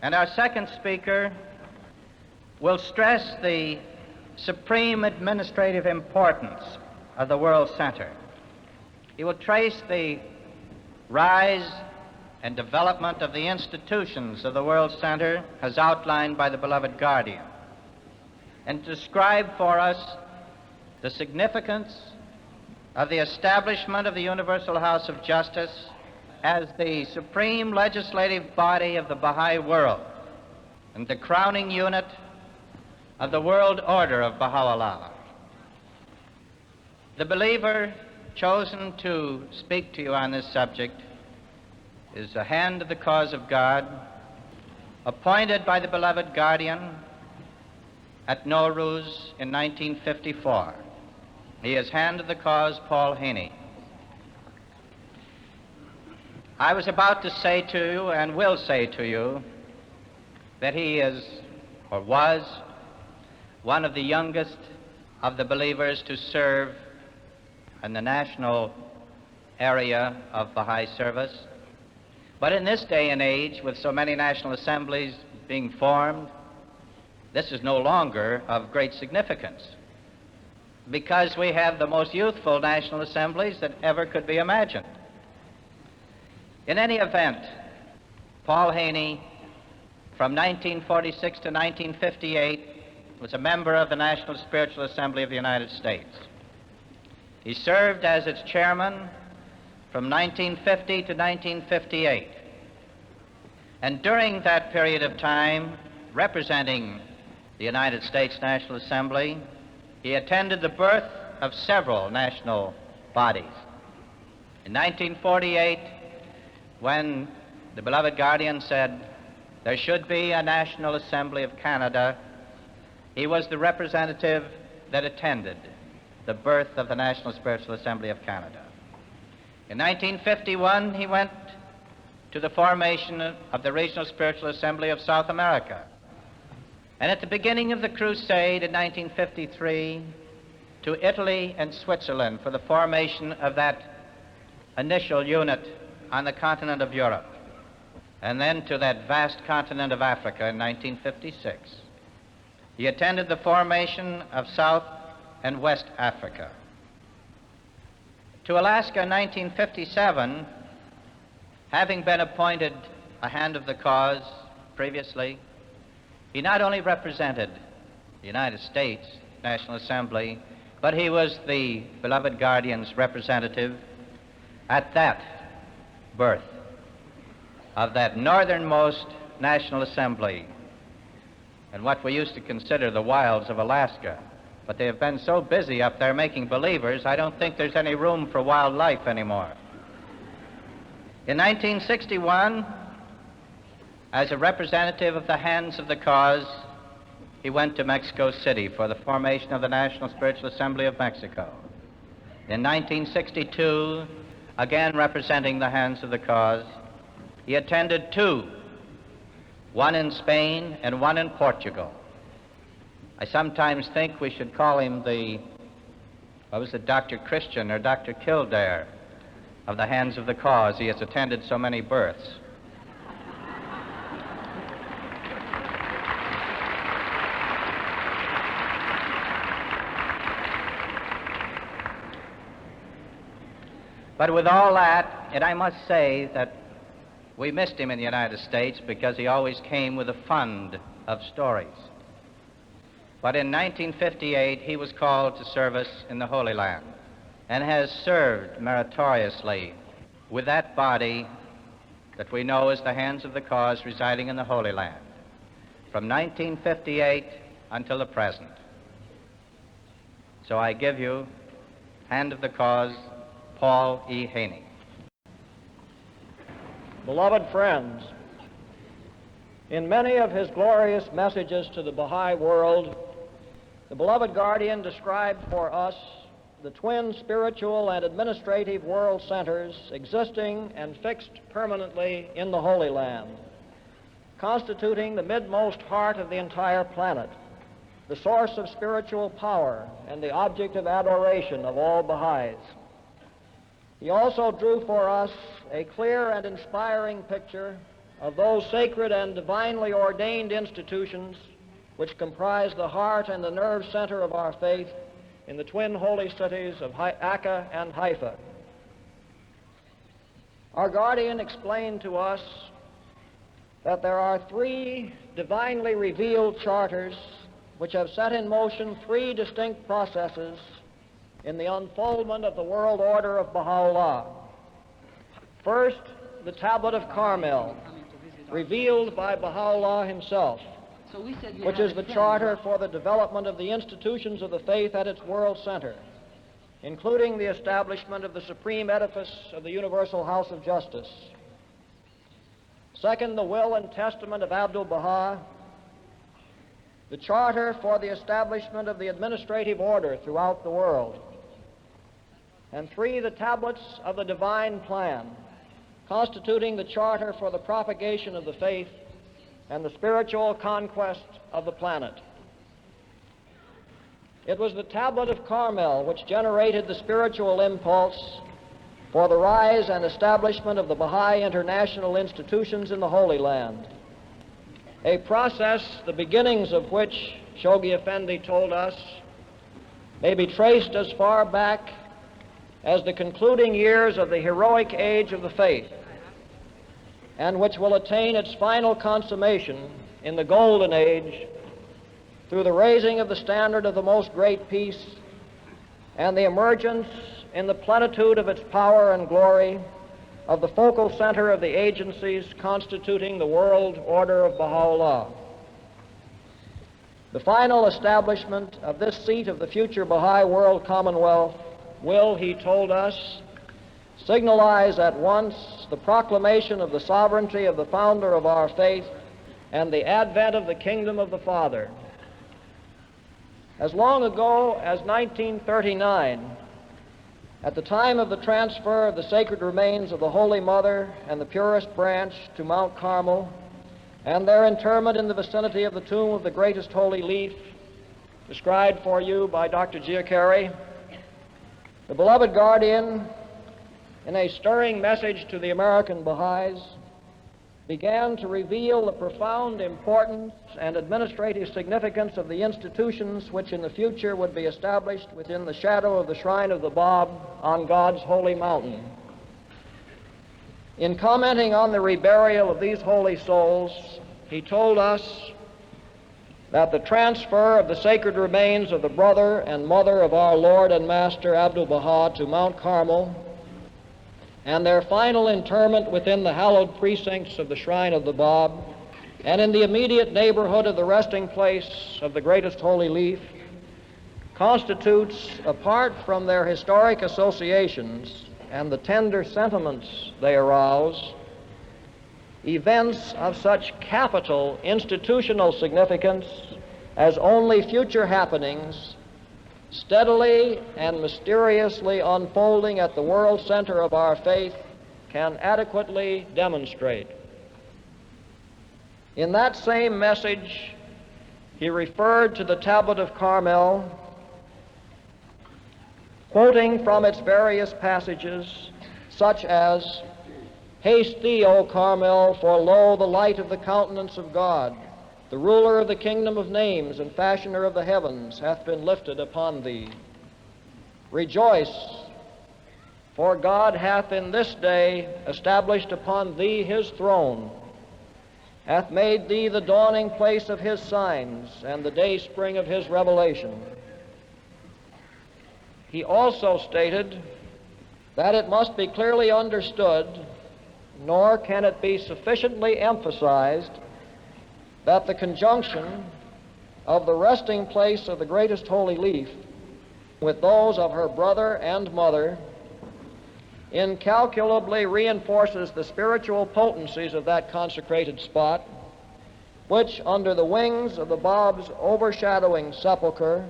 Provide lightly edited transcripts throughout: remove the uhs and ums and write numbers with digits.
And our second speaker will stress the supreme administrative importance of the World Center. He will trace the rise and development of the institutions of the World Center as outlined by the beloved Guardian, and describe for us the significance of the establishment of the Universal House of Justice as the supreme legislative body of the Baha'i world and the crowning unit of the world order of Baha'u'llah. The believer chosen to speak to you on this subject is a hand of the cause of God, appointed by the beloved Guardian at Nowruz in 1954. He is hand of the cause Paul Haney. I was about to say to you and will say to you that he is, or was, one of the youngest of the believers to serve in the national area of Baha'i service. But in this day and age, with so many national assemblies being formed, this is no longer of great significance, because we have the most youthful national assemblies that ever could be imagined. In any event, Paul Haney, from 1946 to 1958, was a member of the National Spiritual Assembly of the United States. He served as its chairman from 1950 to 1958. And during that period of time, representing the United States National Assembly, he attended the birth of several national bodies. In 1948, when the beloved Guardian said there should be a National Assembly of Canada, he was the representative that attended the birth of the National Spiritual Assembly of Canada. In 1951, he went to the formation of the Regional Spiritual Assembly of South America. And at the beginning of the crusade in 1953, to Italy and Switzerland for the formation of that initial unit on the continent of Europe, and then to that vast continent of Africa in 1956. He attended the formation of South and West Africa. To Alaska in 1957, having been appointed a hand of the cause previously, he not only represented the United States National Assembly, but he was the beloved Guardian's representative at that birth of that northernmost National Assembly in what we used to consider the wilds of Alaska. But they have been so busy up there making believers, I don't think there's any room for wildlife anymore. In 1961, as a representative of the hands of the cause, he went to Mexico City for the formation of the National Spiritual Assembly of Mexico. In 1962, again representing the hands of the cause, he attended two, one in Spain and one in Portugal. I sometimes think we should call him Dr. Christian or Dr. Kildare of the hands of the cause. He has attended so many births. But with all that, and I must say that we missed him in the United States because he always came with a fund of stories. But in 1958, he was called to service in the Holy Land and has served meritoriously with that body that we know as the hands of the cause residing in the Holy Land from 1958 until the present. So I give you, hand of the cause, Paul E. Haney. Beloved friends, in many of his glorious messages to the Baha'i world, the beloved Guardian described for us the twin spiritual and administrative world centers existing and fixed permanently in the Holy Land, constituting the midmost heart of the entire planet, the source of spiritual power and the object of adoration of all Baha'is. He also drew for us a clear and inspiring picture of those sacred and divinely ordained institutions which comprise the heart and the nerve center of our faith in the twin holy cities of Akka and Haifa. Our guardian explained to us that there are three divinely revealed charters which have set in motion three distinct processes in the unfoldment of the world order of Baha'u'llah. First, the Tablet of Carmel, revealed by Baha'u'llah himself, which is the charter for the development of the institutions of the faith at its world center, including the establishment of the supreme edifice of the Universal House of Justice. Second, the will and testament of Abdu'l-Baha, the charter for the establishment of the administrative order throughout the world. And three, the tablets of the divine plan, constituting the charter for the propagation of the faith and the spiritual conquest of the planet. It was the Tablet of Carmel which generated the spiritual impulse for the rise and establishment of the Baha'i international institutions in the Holy Land, a process the beginnings of which, Shoghi Effendi told us, may be traced as far back as the concluding years of the heroic age of the faith, and which will attain its final consummation in the golden age through the raising of the standard of the most great peace and the emergence in the plenitude of its power and glory of the focal center of the agencies constituting the world order of Baha'u'llah. The final establishment of this seat of the future Baha'i world commonwealth will, he told us, signalize at once the proclamation of the sovereignty of the founder of our faith and the advent of the kingdom of the Father. As long ago as 1939, at the time of the transfer of the sacred remains of the Holy Mother and the purest branch to Mount Carmel, and their interment in the vicinity of the tomb of the greatest holy leaf, described for you by Dr. Giaccari, the beloved guardian, in a stirring message to the American Baha'is, began to reveal the profound importance and administrative significance of the institutions which in the future would be established within the shadow of the shrine of the Bab on God's holy mountain. In commenting on the reburial of these holy souls, he told us that the transfer of the sacred remains of the brother and mother of our Lord and Master Abdu'l-Baha to Mount Carmel and their final interment within the hallowed precincts of the shrine of the Bab and in the immediate neighborhood of the resting place of the greatest holy leaf constitutes, apart from their historic associations and the tender sentiments they arouse, events of such capital institutional significance as only future happenings steadily and mysteriously unfolding at the world center of our faith can adequately demonstrate. In that same message, he referred to the Tablet of Carmel, quoting from its various passages, such as, "Haste thee, O Carmel, for lo, the light of the countenance of God, the ruler of the kingdom of names and fashioner of the heavens, hath been lifted upon thee. Rejoice, for God hath in this day established upon thee his throne, hath made thee the dawning place of his signs and the dayspring of his revelation." He also stated that it must be clearly understood, nor can it be sufficiently emphasized, that the conjunction of the resting place of the greatest holy leaf with those of her brother and mother incalculably reinforces the spiritual potencies of that consecrated spot, which, under the wings of the Bab's overshadowing sepulchre,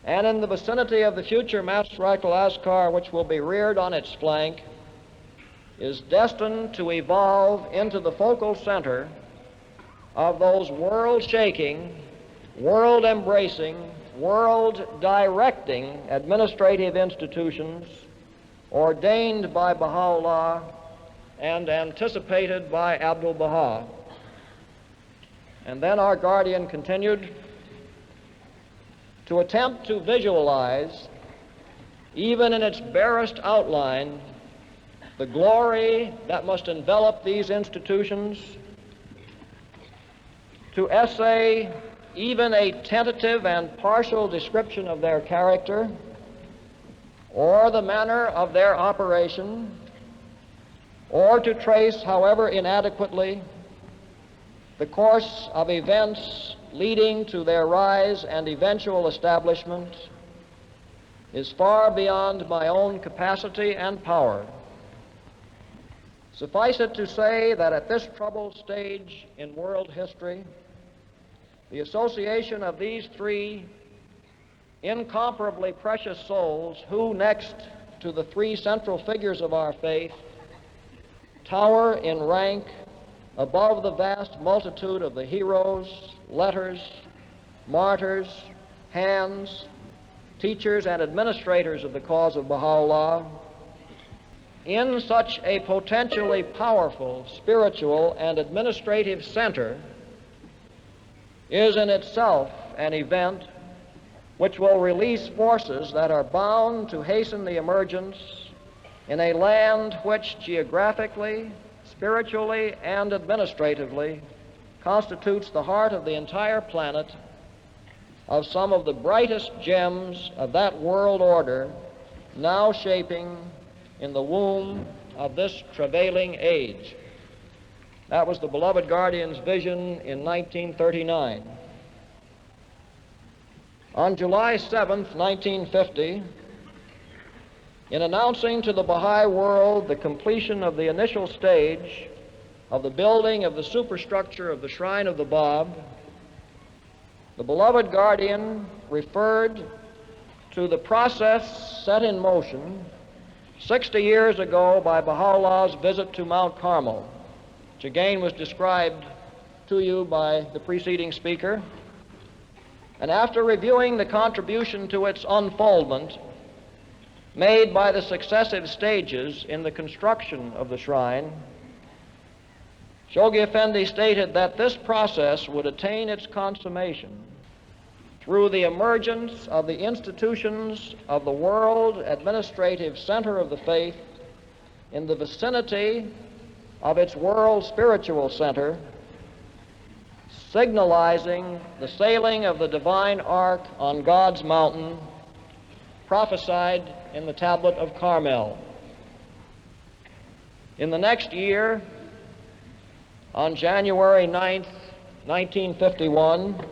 and in the vicinity of the future Masraq al-Azkar, which will be reared on its flank, is destined to evolve into the focal center of those world-shaking, world-embracing, world-directing administrative institutions ordained by Baha'u'llah and anticipated by Abdu'l-Baha. And then our guardian continued to attempt to visualize, even in its barest outline, the glory that must envelop these institutions, to essay even a tentative and partial description of their character or the manner of their operation, or to trace, however inadequately, the course of events leading to their rise and eventual establishment, is far beyond my own capacity and power. Suffice it to say that at this troubled stage in world history, the association of these three incomparably precious souls, who, next to the three central figures of our faith, tower in rank above the vast multitude of the heroes, letters, martyrs, hands, teachers, and administrators of the cause of Baha'u'llah, in such a potentially powerful spiritual and administrative center, is in itself an event which will release forces that are bound to hasten the emergence in a land which geographically, spiritually, and administratively constitutes the heart of the entire planet, of some of the brightest gems of that world order now shaping in the womb of this travailing age. That was the beloved guardian's vision in 1939. On July 7th, 1950, in announcing to the Baha'i world the completion of the initial stage of the building of the superstructure of the Shrine of the Bab, the beloved guardian referred to the process set in motion 60 years ago by Baha'u'llah's visit to Mount Carmel, which again was described to you by the preceding speaker. And after reviewing the contribution to its unfoldment made by the successive stages in the construction of the shrine, Shoghi Effendi stated that this process would attain its consummation through the emergence of the institutions of the world administrative center of the faith in the vicinity of its world spiritual center, signalizing the sailing of the divine ark on God's mountain, prophesied in the tablet of Carmel. In the next year, on January 9th, 1951,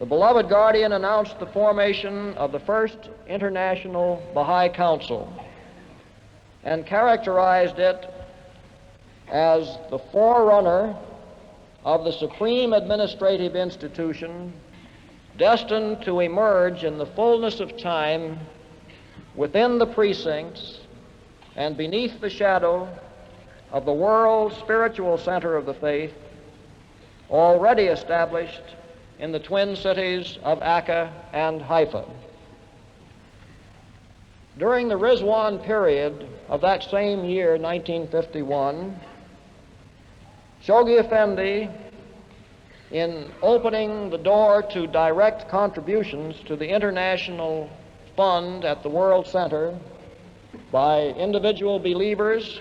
the beloved guardian announced the formation of the first International Baha'i Council and characterized it as the forerunner of the supreme administrative institution destined to emerge in the fullness of time within the precincts and beneath the shadow of the world spiritual center of the faith, already established in the twin cities of Akka and Haifa. During the Rizwan period of that same year, 1951, Shoghi Effendi, in opening the door to direct contributions to the international fund at the World Center by individual believers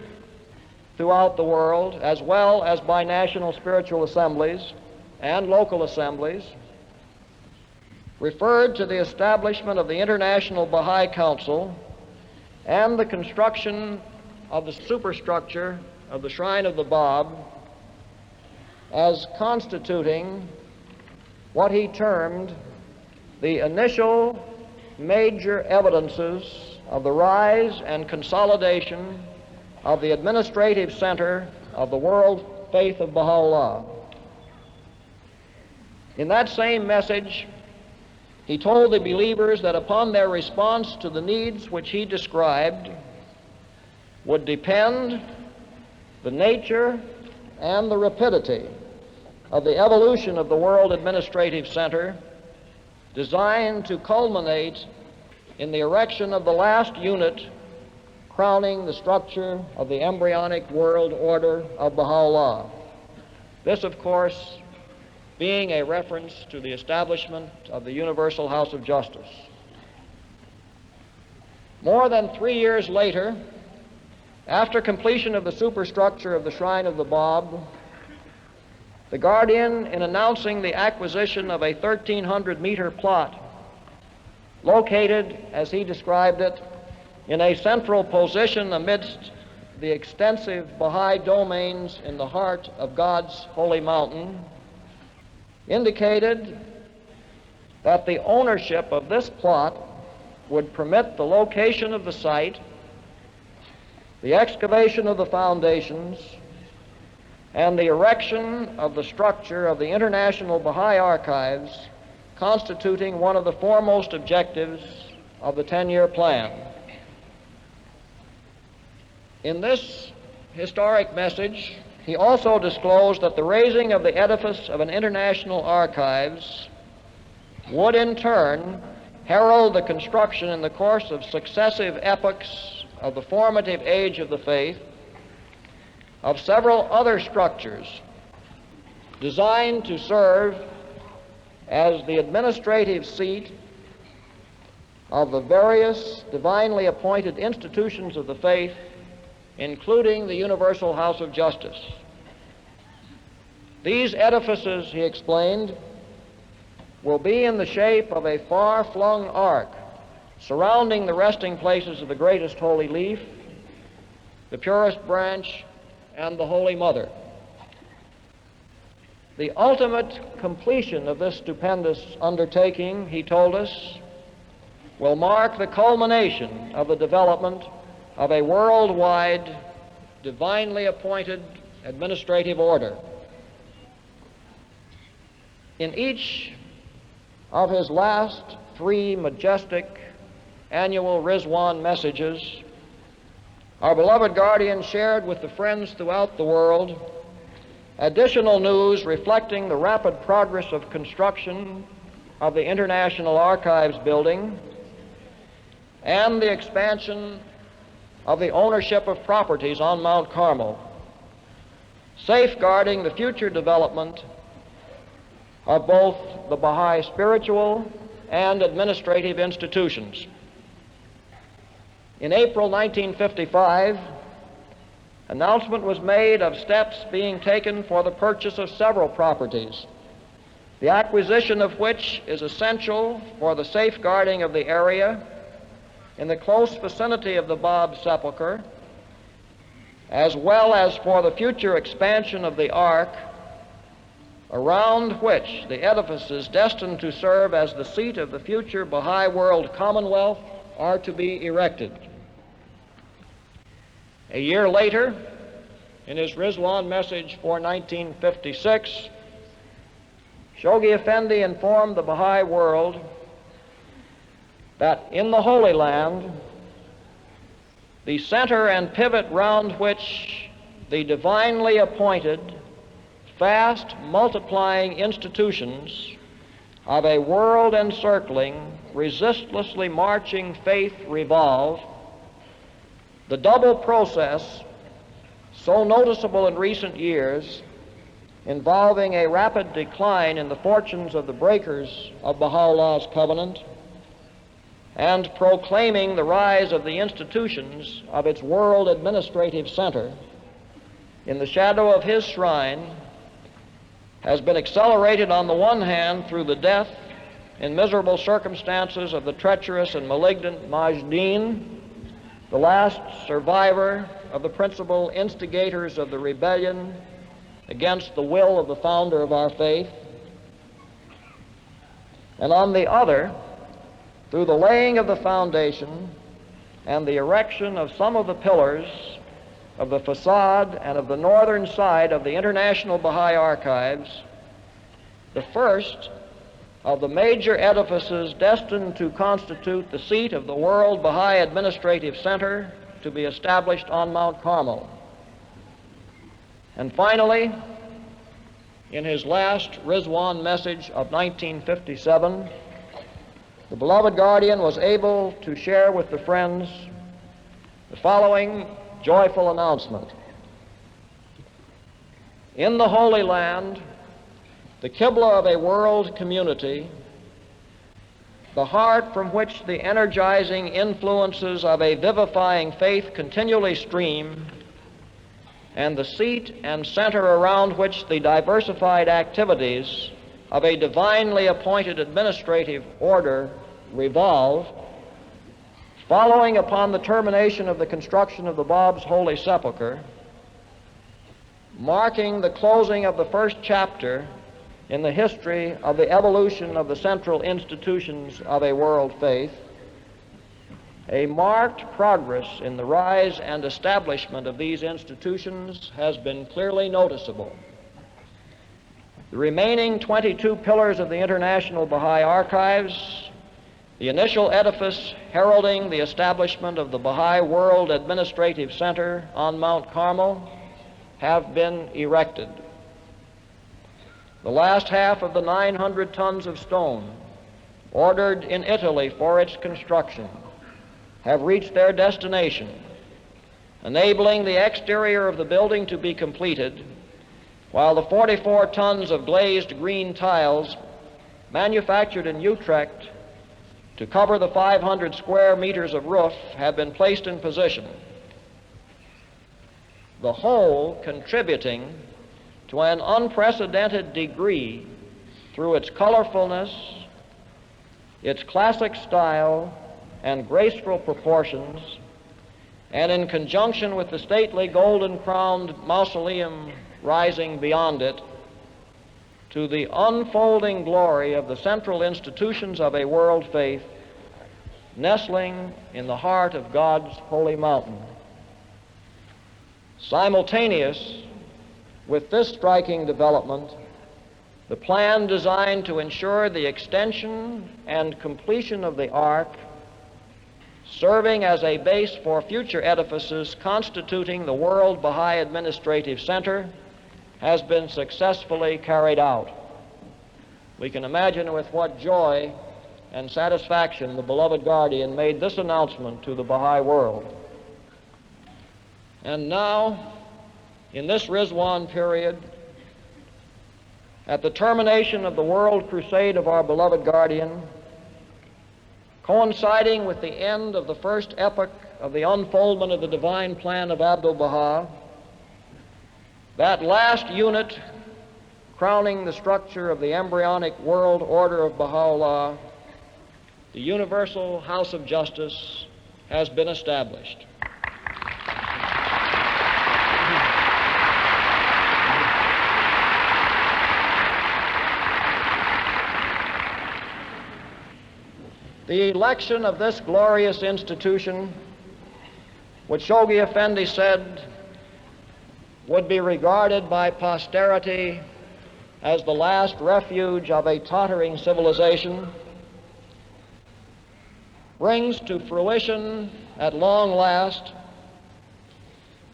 throughout the world, as well as by national spiritual assemblies and local assemblies, referred to the establishment of the International Baha'i Council and the construction of the superstructure of the Shrine of the Bab as constituting what he termed the initial major evidences of the rise and consolidation of the administrative center of the world faith of Baha'u'llah. In that same message, he told the believers that upon their response to the needs which he described would depend the nature and the rapidity of the evolution of the World Administrative Center, designed to culminate in the erection of the last unit crowning the structure of the embryonic world order of Baha'u'llah. This, of course, being a reference to the establishment of the Universal House of Justice. More than 3 years later, after completion of the superstructure of the Shrine of the Bab, the Guardian, in announcing the acquisition of a 1,300-meter plot located, as he described it, in a central position amidst the extensive Baha'i domains in the heart of God's holy mountain, indicated that the ownership of this plot would permit the location of the site, the excavation of the foundations, and the erection of the structure of the International Baha'i Archives, constituting one of the foremost objectives of the 10-year plan. In this historic message, he also disclosed that the raising of the edifice of an international archives would in turn herald the construction in the course of successive epochs of the formative age of the faith of several other structures designed to serve as the administrative seat of the various divinely appointed institutions of the faith, including the Universal House of Justice. These edifices, he explained, will be in the shape of a far-flung arc surrounding the resting places of the greatest holy leaf, the purest branch, and the Holy Mother. The ultimate completion of this stupendous undertaking, he told us, will mark the culmination of the development of a worldwide, divinely appointed administrative order. In each of his last 3 majestic annual Rizwan messages, our beloved Guardian shared with the friends throughout the world additional news reflecting the rapid progress of construction of the International Archives building and the expansion of the ownership of properties on Mount Carmel, safeguarding the future development of both the Baha'i spiritual and administrative institutions. In April 1955, announcement was made of steps being taken for the purchase of several properties, the acquisition of which is essential for the safeguarding of the area in the close vicinity of the Bab sepulchre, as well as for the future expansion of the Ark, around which the edifices destined to serve as the seat of the future Baha'i World Commonwealth are to be erected. A year later, in his Rizwan message for 1956, Shoghi Effendi informed the Baha'i world that in the Holy Land, the center and pivot round which the divinely appointed, fast multiplying institutions of a world-encircling, resistlessly marching faith revolve, the double process, so noticeable in recent years, involving a rapid decline in the fortunes of the breakers of Baha'u'llah's covenant and proclaiming the rise of the institutions of its world administrative center in the shadow of his shrine, has been accelerated on the one hand through the death in miserable circumstances of the treacherous and malignant Majdeen, the last survivor of the principal instigators of the rebellion against the will of the founder of our faith, and on the other, through the laying of the foundation and the erection of some of the pillars of the facade and of the northern side of the International Baha'i Archives, the first of the major edifices destined to constitute the seat of the World Baha'i Administrative Center to be established on Mount Carmel. And finally, in his last Rizwan message of 1957, the beloved Guardian was able to share with the friends the following joyful announcement. In the Holy Land, the Qibla of a world community, the heart from which the energizing influences of a vivifying faith continually stream, and the seat and center around which the diversified activities of a divinely appointed administrative order revolve, following upon the termination of the construction of the Bab's Holy Sepulchre, marking the closing of the first chapter in the history of the evolution of the central institutions of a world faith, a marked progress in the rise and establishment of these institutions has been clearly noticeable. The remaining 22 pillars of the International Baha'i Archives, the initial edifice heralding the establishment of the Baha'i World Administrative Center on Mount Carmel, have been erected. The last half of the 900 tons of stone ordered in Italy for its construction have reached their destination, enabling the exterior of the building to be completed, while the 44 tons of glazed green tiles manufactured in Utrecht to cover the 500 square meters of roof have been placed in position, the whole contributing to an unprecedented degree through its colorfulness, its classic style, and graceful proportions, and in conjunction with the stately golden-crowned mausoleum rising beyond it, to the unfolding glory of the central institutions of a world faith nestling in the heart of God's holy mountain. Simultaneous with this striking development, the plan designed to ensure the extension and completion of the Ark, serving as a base for future edifices constituting the World Baha'i Administrative Center, has been successfully carried out. We can imagine with what joy and satisfaction the beloved guardian made this announcement to the Baha'i world. And now, in this Rizwan period, at the termination of the world crusade of our beloved guardian, coinciding with the end of the first epoch of the unfoldment of the divine plan of Abdu'l-Baha, that last unit crowning the structure of the embryonic world order of Baha'u'llah, the Universal House of Justice, has been established. The election of this glorious institution, which Shoghi Effendi said would be regarded by posterity as the last refuge of a tottering civilization, brings to fruition at long last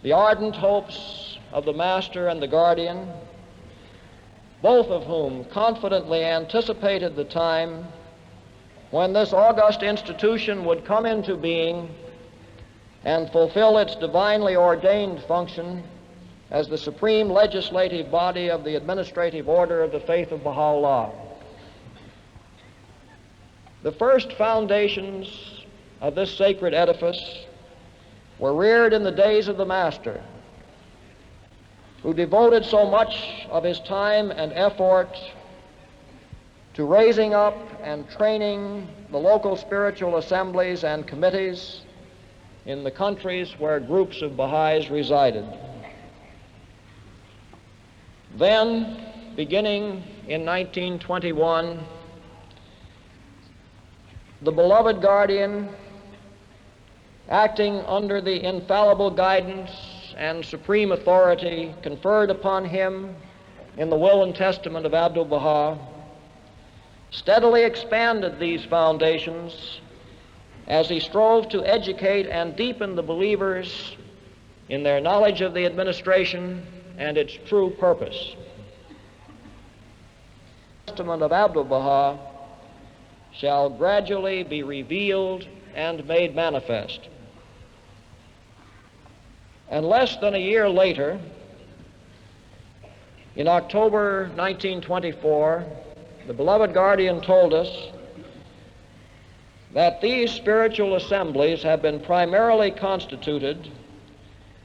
the ardent hopes of the Master and the Guardian, both of whom confidently anticipated the time when this august institution would come into being and fulfill its divinely ordained function as the supreme legislative body of the administrative order of the faith of Baha'u'llah. The first foundations of this sacred edifice were reared in the days of the Master, who devoted so much of his time and effort to raising up and training the local spiritual assemblies and committees in the countries where groups of Baha'is resided. Then, beginning in 1921, the beloved guardian, acting under the infallible guidance and supreme authority conferred upon him in the will and testament of Abdu'l-Baha, steadily expanded these foundations as he strove to educate and deepen the believers in their knowledge of the administration and its true purpose. The testament of Abdu'l-Baha shall gradually be revealed and made manifest. And less than a year later, in October 1924, the beloved guardian told us that these spiritual assemblies have been primarily constituted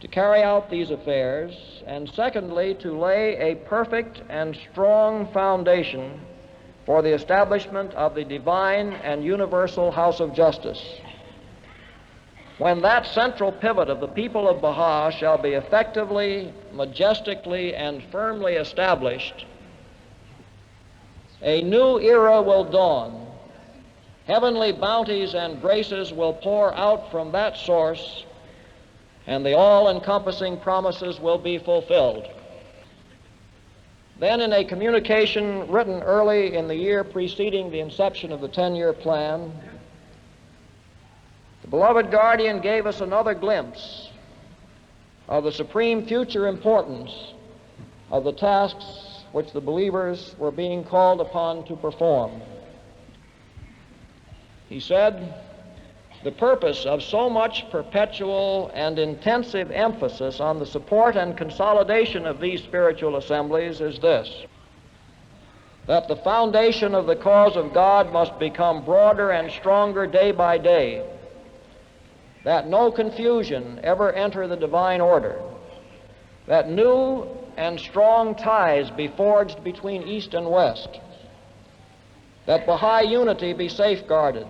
to carry out these affairs, and secondly, to lay a perfect and strong foundation for the establishment of the divine and universal house of justice. When that central pivot of the people of Baha shall be effectively, majestically, and firmly established, a new era will dawn. Heavenly bounties and graces will pour out from that source, and the all-encompassing promises will be fulfilled. Then, in a communication written early in the year preceding the inception of the 10-year plan, the beloved guardian gave us another glimpse of the supreme future importance of the tasks which the believers were being called upon to perform. He said, "The purpose of so much perpetual and intensive emphasis on the support and consolidation of these spiritual assemblies is this: that the foundation of the cause of God must become broader and stronger day by day, that no confusion ever enter the divine order, that new and strong ties be forged between East and West, that Baha'i unity be safeguarded,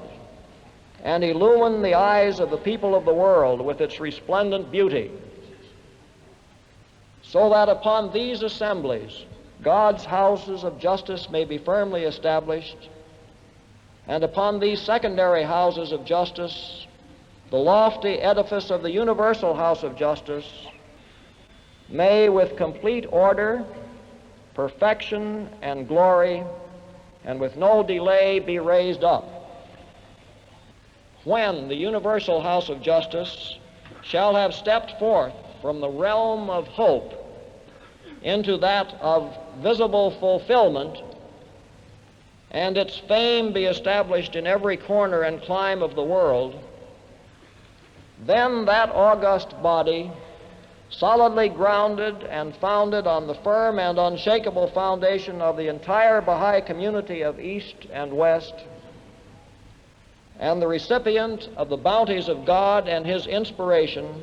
and illumine the eyes of the people of the world with its resplendent beauty, so that upon these assemblies God's houses of justice may be firmly established, and upon these secondary houses of justice the lofty edifice of the universal house of justice may with complete order, perfection, and glory, and with no delay be raised up. When the universal house of justice shall have stepped forth from the realm of hope into that of visible fulfillment, and its fame be established in every corner and clime of the world, then that august body, solidly grounded and founded on the firm and unshakable foundation of the entire Baha'i community of East and West, and the recipient of the bounties of God and His inspiration,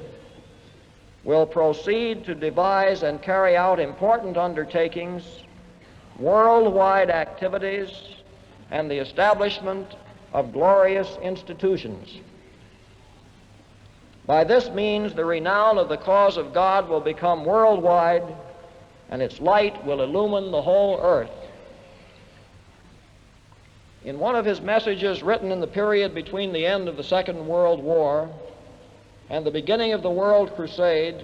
will proceed to devise and carry out important undertakings, worldwide activities, and the establishment of glorious institutions. By this means, the renown of the cause of God will become worldwide, and its light will illumine the whole earth. In one of his messages written in the period between the end of the Second World War and the beginning of the World Crusade,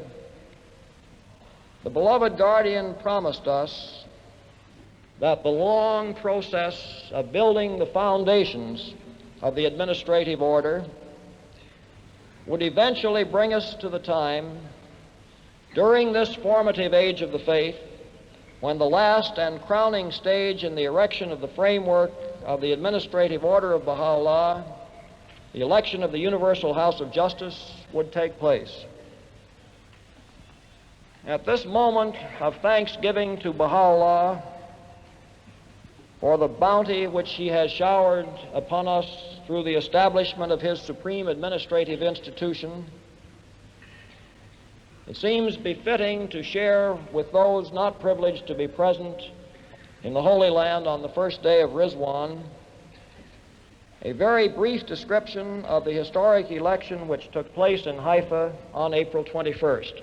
the beloved guardian promised us that the long process of building the foundations of the administrative order would eventually bring us to the time during this formative age of the faith when the last and crowning stage in the erection of the framework of the administrative order of Baha'u'llah, the election of the Universal House of Justice, would take place. At this moment of thanksgiving to Baha'u'llah for the bounty which He has showered upon us through the establishment of His supreme administrative institution, it seems befitting to share with those not privileged to be present in the Holy Land on the first day of Rizwan a very brief description of the historic election which took place in Haifa on April 21st.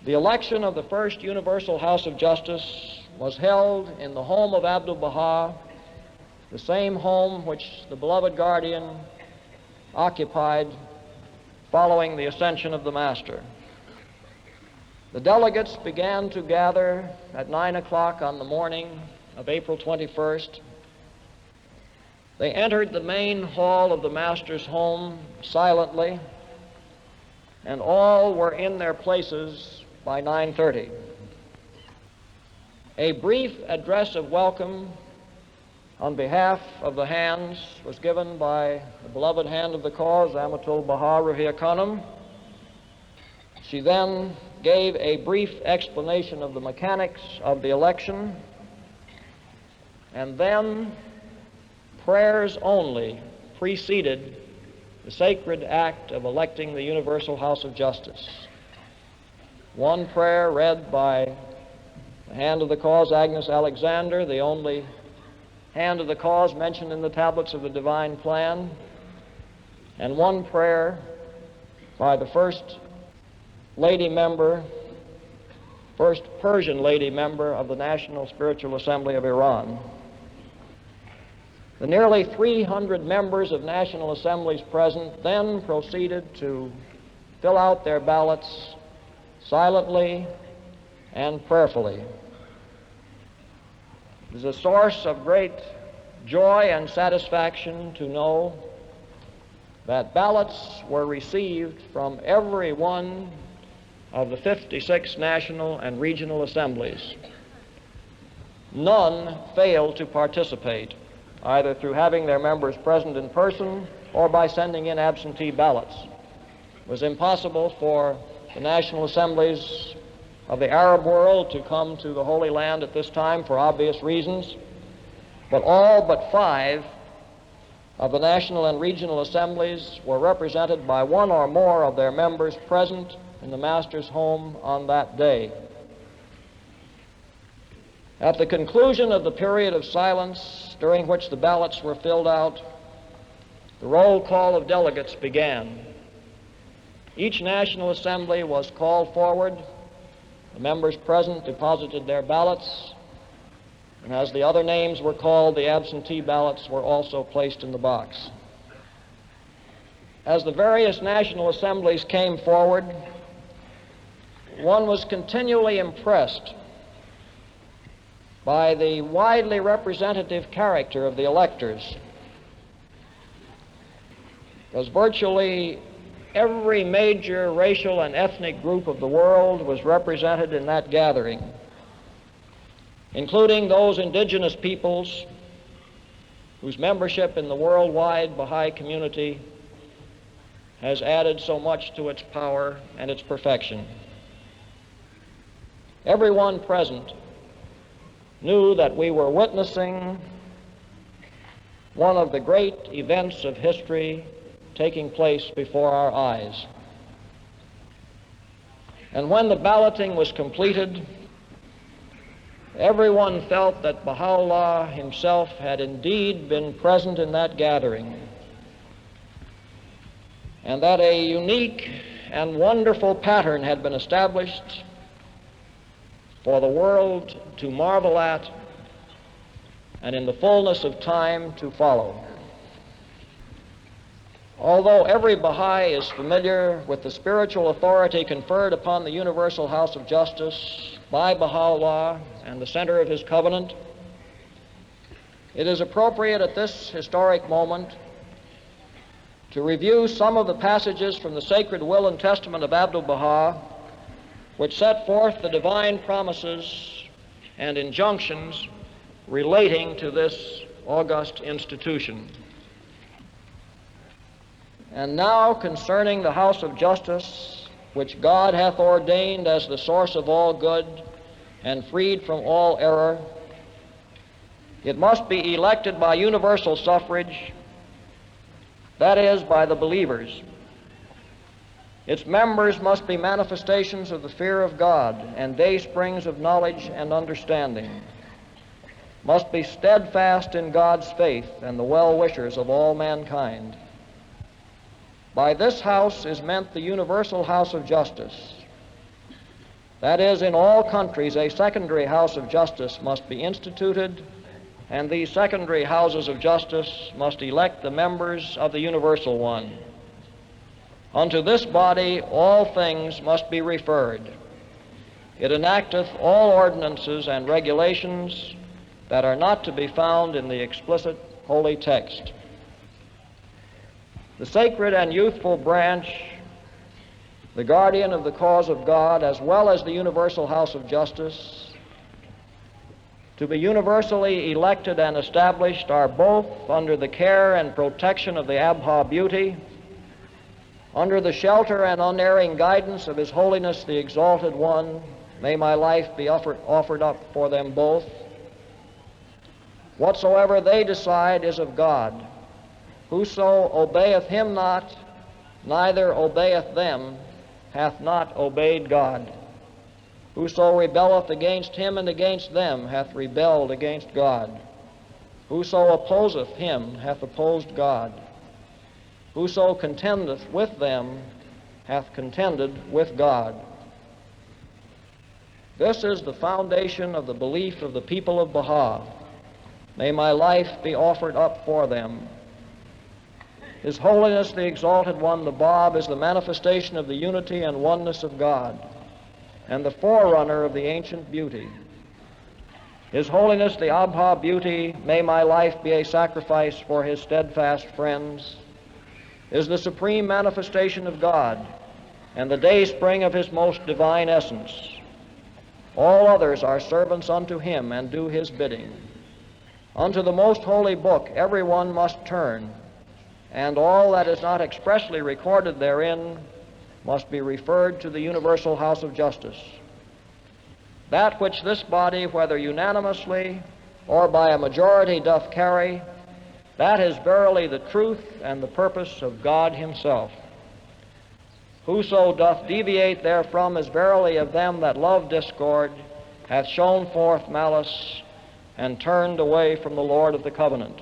The election of the first Universal House of Justice was held in the home of Abdu'l-Baha, the same home which the beloved guardian occupied following the ascension of the Master. The delegates began to gather at 9 o'clock on the morning of April 21st. They entered the main hall of the Master's home silently, and all were in their places by 9:30. A brief address of welcome on behalf of the hands was given by the beloved hand of the cause, Amatul Baha Ruhiya Khanum, She then gave a brief explanation of the mechanics of the election, and then prayers only preceded the sacred act of electing the Universal House of Justice. One prayer read by the hand of the cause, Agnes Alexander, the only hand of the cause mentioned in the tablets of the divine plan, and one prayer by the first Persian lady member of the National Spiritual Assembly of Iran. The nearly 300 members of national assemblies present then proceeded to fill out their ballots silently and prayerfully. It is a source of great joy and satisfaction to know that ballots were received from every one of the 56 national and regional assemblies. None failed to participate, either through having their members present in person or by sending in absentee ballots. It was impossible for the national assemblies of the Arab world to come to the Holy Land at this time for obvious reasons, but all but 5 of the national and regional assemblies were represented by one or more of their members present in the master's home on that day. At the conclusion of the period of silence during which the ballots were filled out, the roll call of delegates began. Each national assembly was called forward. The members present deposited their ballots, and as the other names were called, the absentee ballots were also placed in the box. As the various national assemblies came forward, one was continually impressed by the widely representative character of the electors, because virtually every major racial and ethnic group of the world was represented in that gathering, including those indigenous peoples whose membership in the worldwide Baha'i community has added so much to its power and its perfection. Everyone present knew that we were witnessing one of the great events of history taking place before our eyes. And when the balloting was completed, everyone felt that Baha'u'llah himself had indeed been present in that gathering, and that a unique and wonderful pattern had been established for the world to marvel at and in the fullness of time to follow. Although every Baha'i is familiar with the spiritual authority conferred upon the Universal House of Justice by Baha'u'llah and the center of his covenant, it is appropriate at this historic moment to review some of the passages from the sacred will and testament of Abdu'l-Baha, which set forth the divine promises and injunctions relating to this august institution. And now concerning the house of justice, which God hath ordained as the source of all good and freed from all error, it must be elected by universal suffrage, that is, by the believers. Its members must be manifestations of the fear of God and day springs of knowledge and understanding, must be steadfast in God's faith and the well-wishers of all mankind. By this house is meant the Universal House of Justice. That is, in all countries a secondary house of justice must be instituted, and these secondary houses of justice must elect the members of the universal one. Unto this body all things must be referred. It enacteth all ordinances and regulations that are not to be found in the explicit holy text. The sacred and youthful branch, the guardian of the cause of God, as well as the Universal House of Justice, to be universally elected and established, are both under the care and protection of the Abha beauty Under the shelter and unerring guidance of His Holiness the Exalted One, may my life be offered up for them both. Whatsoever they decide is of God. Whoso obeyeth Him not, neither obeyeth them, hath not obeyed God. Whoso rebelleth against Him and against them hath rebelled against God. Whoso opposeth Him hath opposed God. Whoso contendeth with them hath contended with God. This is the foundation of the belief of the people of Baha. May my life be offered up for them. His Holiness the Exalted One, the Bab, is the manifestation of the unity and oneness of God, and the forerunner of the ancient beauty. His Holiness the Abha Beauty, may my life be a sacrifice for His steadfast friends, is the supreme manifestation of God, and the dayspring of His most divine essence. All others are servants unto Him and do His bidding. Unto the most holy book every one must turn, and all that is not expressly recorded therein must be referred to the universal house of justice. That which this body, whether unanimously or by a majority, doth carry, that is verily the truth and the purpose of God Himself. Whoso doth deviate therefrom is verily of them that love discord, hath shown forth malice, and turned away from the Lord of the covenant.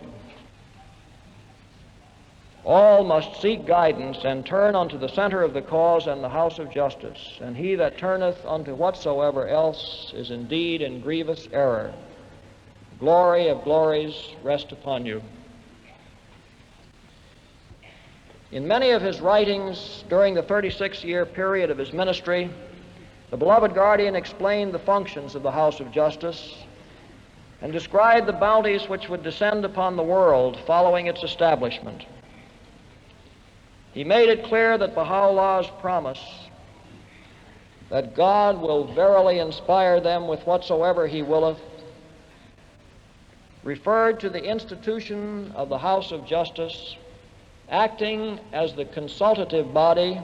All must seek guidance and turn unto the center of the cause and the house of justice, and he that turneth unto whatsoever else is indeed in grievous error. Glory of glories rest upon you. In many of his writings during the 36-year period of his ministry, the beloved guardian explained the functions of the house of justice and described the bounties which would descend upon the world following its establishment. He made it clear that Baha'u'llah's promise that God will verily inspire them with whatsoever He willeth referred to the institution of the house of justice, acting as the consultative body,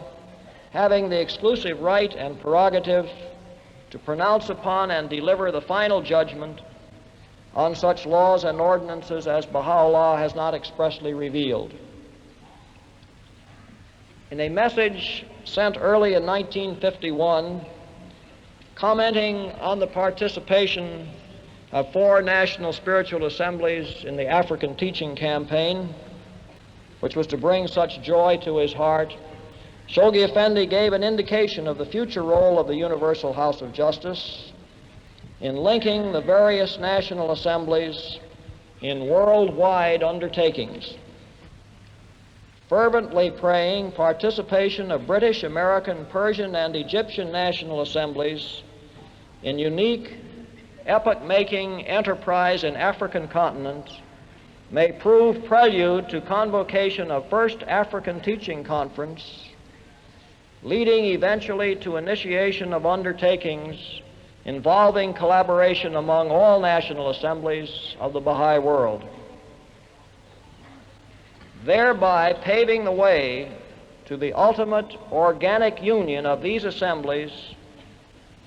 having the exclusive right and prerogative to pronounce upon and deliver the final judgment on such laws and ordinances as Baha'u'llah has not expressly revealed. In a message sent early in 1951, commenting on the participation of 4 national spiritual assemblies in the African teaching campaign, which was to bring such joy to his heart, Shoghi Effendi gave an indication of the future role of the Universal House of Justice in linking the various national assemblies in worldwide undertakings, fervently praying participation of British, American, Persian, and Egyptian national assemblies in unique, epoch-making enterprise in African continent may prove prelude to convocation of First African Teaching Conference, leading eventually to initiation of undertakings involving collaboration among all national assemblies of the Baha'i world, thereby paving the way to the ultimate organic union of these assemblies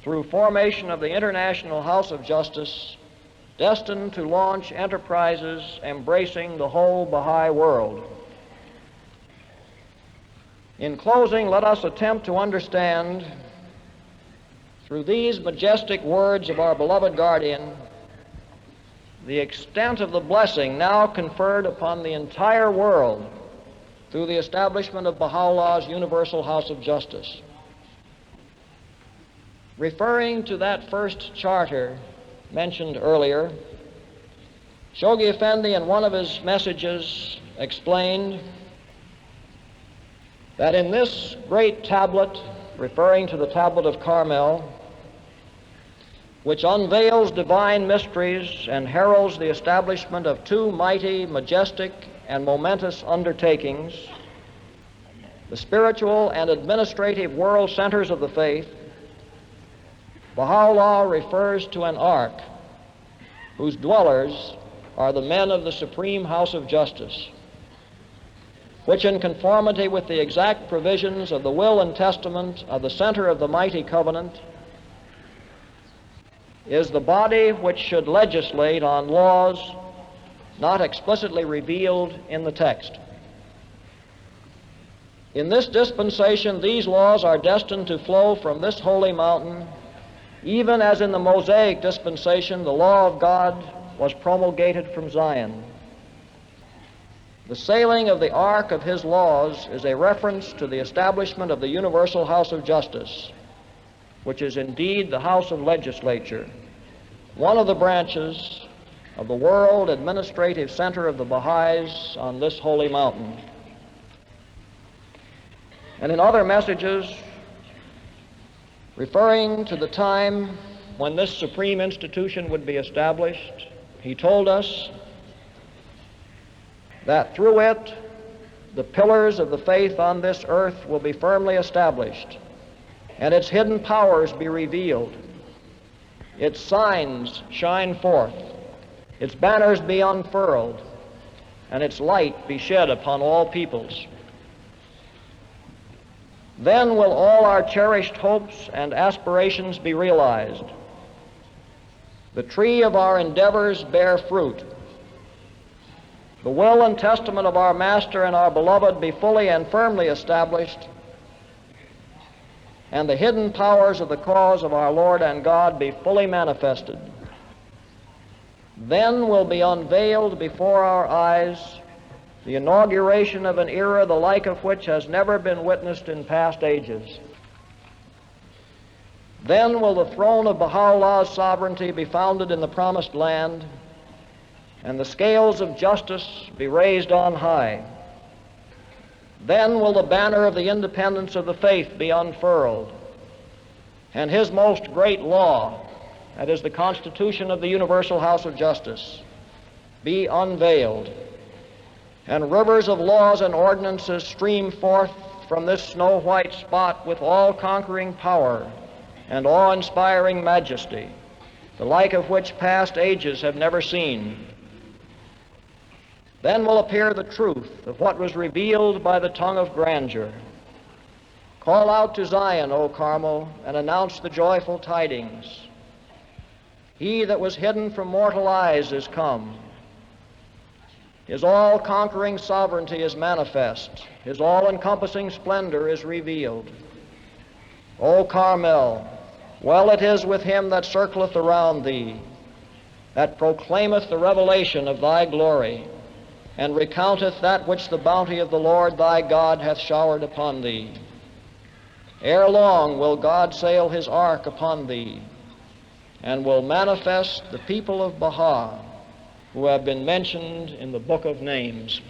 through formation of the International House of Justice, destined to launch enterprises embracing the whole Baha'i world. In closing, let us attempt to understand, through these majestic words of our beloved guardian, the extent of the blessing now conferred upon the entire world through the establishment of Baha'u'llah's Universal House of Justice. Referring to that first charter mentioned earlier, Shoghi Effendi in one of his messages explained that in this great tablet, referring to the tablet of Carmel, which unveils divine mysteries and heralds the establishment of 2 mighty, majestic, and momentous undertakings, the spiritual and administrative world centers of the faith, Baha'u'llah refers to an ark whose dwellers are the men of the Supreme House of Justice, which in conformity with the exact provisions of the will and testament of the center of the mighty covenant is the body which should legislate on laws not explicitly revealed in the text. In this dispensation, these laws are destined to flow from this holy mountain, even as in the Mosaic dispensation the law of God was promulgated from Zion. The sailing of the ark of his laws is a reference to the establishment of the universal house of justice, which is indeed the house of legislature, one of the branches of the world administrative center of the Baha'is on this holy mountain. And in other messages, referring to the time when this supreme institution would be established, he told us that through it, the pillars of the faith on this earth will be firmly established, and its hidden powers be revealed, its signs shine forth, its banners be unfurled, and its light be shed upon all peoples. Then will all our cherished hopes and aspirations be realized. The tree of our endeavors bear fruit. The will and testament of our Master and our Beloved be fully and firmly established, and the hidden powers of the cause of our Lord and God be fully manifested. Then will be unveiled before our eyes the inauguration of an era the like of which has never been witnessed in past ages. Then will the throne of Baha'u'llah's sovereignty be founded in the promised land, and the scales of justice be raised on high. Then will the banner of the independence of the faith be unfurled, and his most great law, that is the Constitution of the Universal House of Justice, be unveiled, and rivers of laws and ordinances stream forth from this snow-white spot with all-conquering power and awe-inspiring majesty, the like of which past ages have never seen. Then will appear the truth of what was revealed by the tongue of grandeur. Call out to Zion, O Carmel, and announce the joyful tidings. He that was hidden from mortal eyes is come. His all-conquering sovereignty is manifest. His all-encompassing splendor is revealed. O Carmel, well it is with him that circleth around thee, that proclaimeth the revelation of thy glory, and recounteth that which the bounty of the Lord thy God hath showered upon thee. Ere long will God sail his ark upon thee, and will manifest the people of Baha, who have been mentioned in the book of names.